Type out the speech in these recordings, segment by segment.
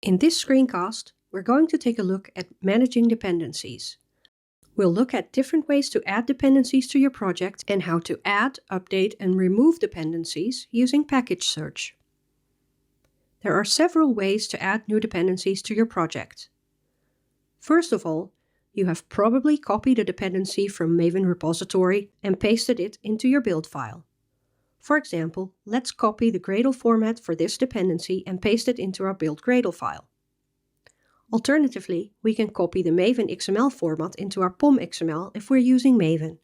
In this screencast, we're going to take a look at managing dependencies. We'll look at different ways to add dependencies to your project and how to add, update, and remove dependencies using package search. There are several ways to add new dependencies to your project. First of all, you have probably copied a dependency from Maven repository and pasted it into your build file. For example, let's copy the Gradle format for this dependency and paste it into our build Gradle file. Alternatively, we can copy the Maven XML format into our POM XML if we're using Maven.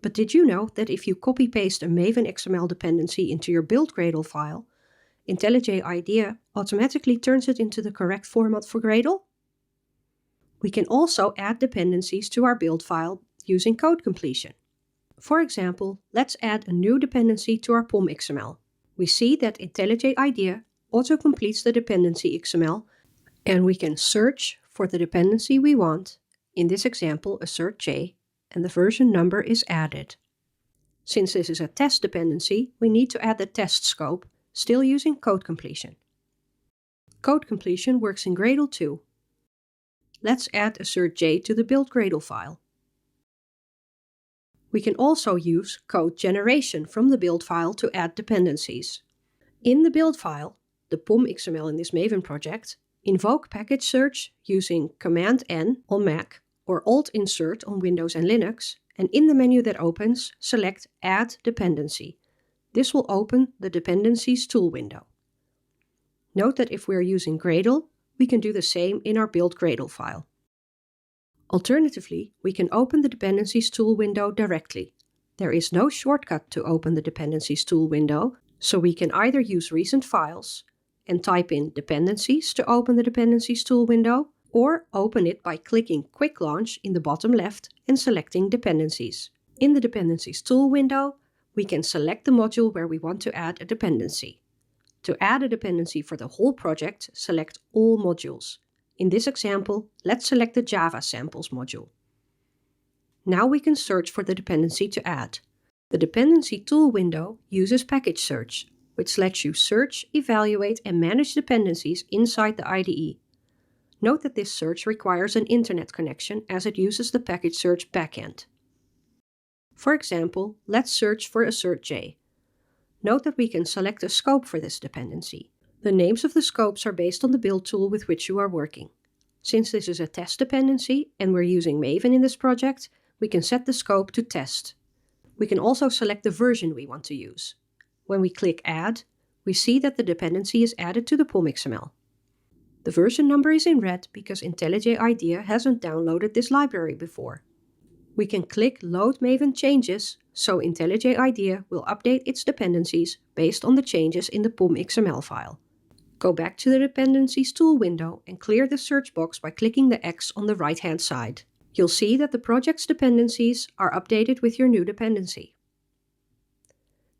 But did you know that if you copy-paste a Maven XML dependency into your build Gradle file, IntelliJ IDEA automatically turns it into the correct format for Gradle? We can also add dependencies to our build file using code completion. For example, let's add a new dependency to our POM XML. We see that IntelliJ IDEA auto-completes the dependency XML, and we can search for the dependency we want, in this example assert J, and the version number is added. Since this is a test dependency, we need to add the test scope, still using code completion. Code completion works in Gradle too. Let's add assert J to the build Gradle file. We can also use code generation from the build file to add dependencies. In the build file, the POM XML in this Maven project, invoke package search using Command-N on Mac or Alt-Insert on Windows and Linux, and in the menu that opens, select Add Dependency. This will open the Dependencies tool window. Note that if we're using Gradle, we can do the same in our build Gradle file. Alternatively, we can open the Dependencies tool window directly. There is no shortcut to open the Dependencies tool window, so we can either use recent files and type in Dependencies to open the Dependencies tool window, or open it by clicking Quick Launch in the bottom left and selecting Dependencies. In the Dependencies tool window, we can select the module where we want to add a dependency. To add a dependency for the whole project, select All Modules. In this example, let's select the Java Samples module. Now we can search for the dependency to add. The Dependency tool window uses package search, which lets you search, evaluate, and manage dependencies inside the IDE. Note that this search requires an internet connection as it uses the package search backend. For example, let's search for assert J. Note that we can select a scope for this dependency. The names of the scopes are based on the build tool with which you are working. Since this is a test dependency and we're using Maven in this project, we can set the scope to test. We can also select the version we want to use. When we click Add, we see that the dependency is added to the POM XML. The version number is in red because IntelliJ IDEA hasn't downloaded this library before. We can click Load Maven Changes, so IntelliJ IDEA will update its dependencies based on the changes in the POM XML file. Go back to the Dependencies tool window and clear the search box by clicking the X on the right-hand side. You'll see that the project's dependencies are updated with your new dependency.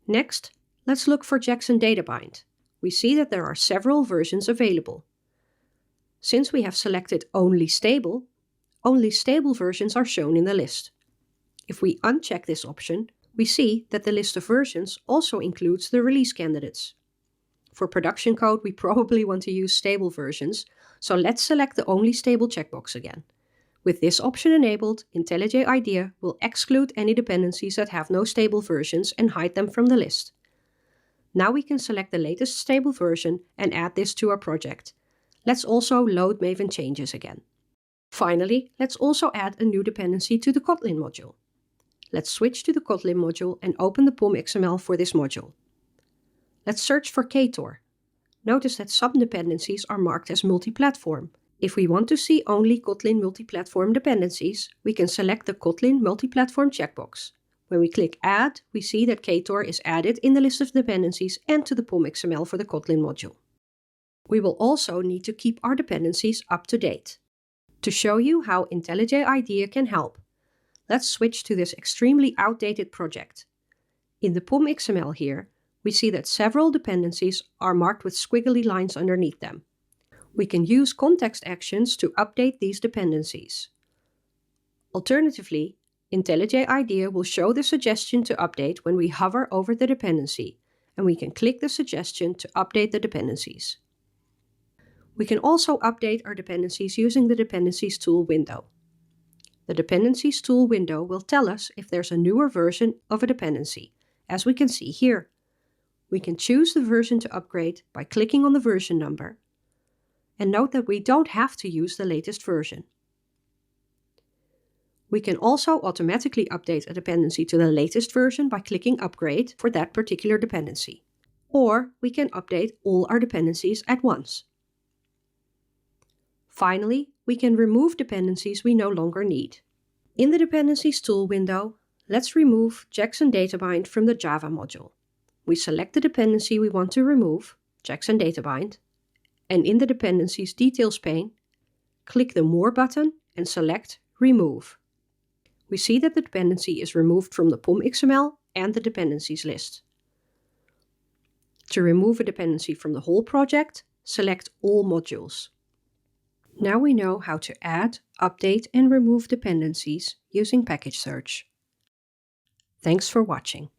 Next, let's look for Jackson DataBind. We see that there are several versions available. Since we have selected only stable versions are shown in the list. If we uncheck this option, we see that the list of versions also includes the release candidates. For production code, we probably want to use stable versions, so let's select the Only Stable checkbox again. With this option enabled, IntelliJ IDEA will exclude any dependencies that have no stable versions and hide them from the list. Now we can select the latest stable version and add this to our project. Let's also load Maven Changes again. Finally, let's also add a new dependency to the Kotlin module. Let's switch to the Kotlin module and open the POM XML for this module. Let's search for Ktor. Notice that some dependencies are marked as multi-platform. If we want to see only Kotlin multi-platform dependencies, we can select the Kotlin multi-platform checkbox. When we click Add, we see that Ktor is added in the list of dependencies and to the POM XML for the Kotlin module. We will also need to keep our dependencies up to date. To show you how IntelliJ IDEA can help, let's switch to this extremely outdated project. In the POM XML here, we see that several dependencies are marked with squiggly lines underneath them. We can use context actions to update these dependencies. Alternatively, IntelliJ IDEA will show the suggestion to update when we hover over the dependency, and we can click the suggestion to update the dependencies. We can also update our dependencies using the Dependencies tool window. The Dependencies tool window will tell us if there's a newer version of a dependency, as we can see here. We can choose the version to upgrade by clicking on the version number. And note that we don't have to use the latest version. We can also automatically update a dependency to the latest version by clicking Upgrade for that particular dependency. Or we can update all our dependencies at once. Finally, we can remove dependencies we no longer need. In the Dependencies tool window, let's remove Jackson DataBind from the Java module. We select the dependency we want to remove, Jackson DataBind, and in the Dependencies Details pane, click the More button and select Remove. We see that the dependency is removed from the POM XML and the dependencies list. To remove a dependency from the whole project, select All modules. Now we know how to add, update and remove dependencies using package search. Thanks for watching.